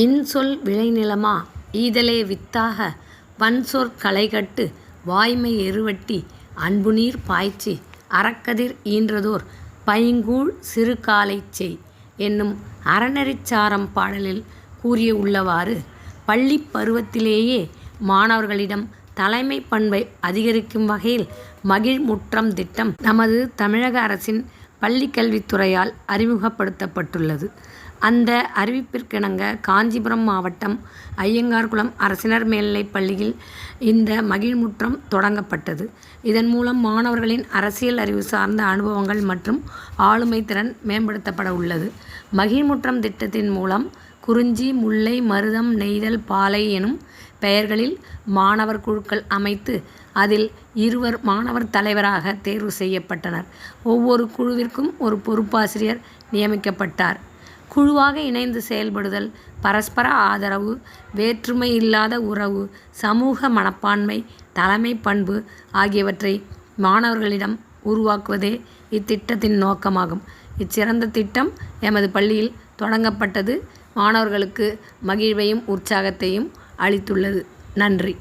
இன்சொல் விளைநிலமா ஈதலே வித்தாக வன்சொற் களைகட்டு வாய்மை எருவட்டி அன்புநீர் பாய்ச்சி அறக்கதிர் ஈன்றதோர் பைங்கூழ் சிறுகாலைச் செய் என்னும் அறநெறிச்சாரம் பாடலில் கூறிய உள்ளவாறு பள்ளிப் பருவத்திலேயே மாணவர்களிடம் தலைமை பண்பை அதிகரிக்கும் வகையில் மகிழ்முற்றம் திட்டம் நமது தமிழக அரசின் பள்ளிக்கல்வித்துறையால் அறிமுகப்படுத்தப்பட்டுள்ளது. அந்த அறிவிப்பிற்கிணங்க காஞ்சிபுரம் மாவட்டம் ஐயங்கார்குளம் அரசினர் மேல்நிலைப் பள்ளியில் இந்த மகிழ்முற்றம் தொடங்கப்பட்டது. இதன் மூலம் மாணவர்களின் அரசியல் அறிவு சார்ந்த அனுபவங்கள் மற்றும் ஆளுமை திறன் மேம்படுத்தப்பட உள்ளது. மகிழ்முற்றம் திட்டத்தின் மூலம் குறிஞ்சி, முல்லை, மருதம், நெய்தல், பாலை எனும் பெயர்களில் மாணவர் குழுக்கள் அமைத்து அதில் 2 மாணவர் தலைவராக தேர்வு செய்யப்பட்டனர். ஒவ்வொரு குழுவிற்கும் ஒரு பொறுப்பாசிரியர் நியமிக்கப்பட்டார். குழுவாக இணைந்து செயல்படுதல், பரஸ்பர ஆதரவு, வேற்றுமை இல்லாத உறவு, சமூக மனப்பான்மை, தலைமை பண்பு ஆகியவற்றை மாணவர்களிடம் உருவாக்குவதே இத்திட்டத்தின் நோக்கமாகும். இச்சிறந்த திட்டம் எமது பள்ளியில் தொடங்கப்பட்டது மாணவர்களுக்கு மகிழ்வையும் உற்சாகத்தையும் அளித்துள்ளது. நன்றி.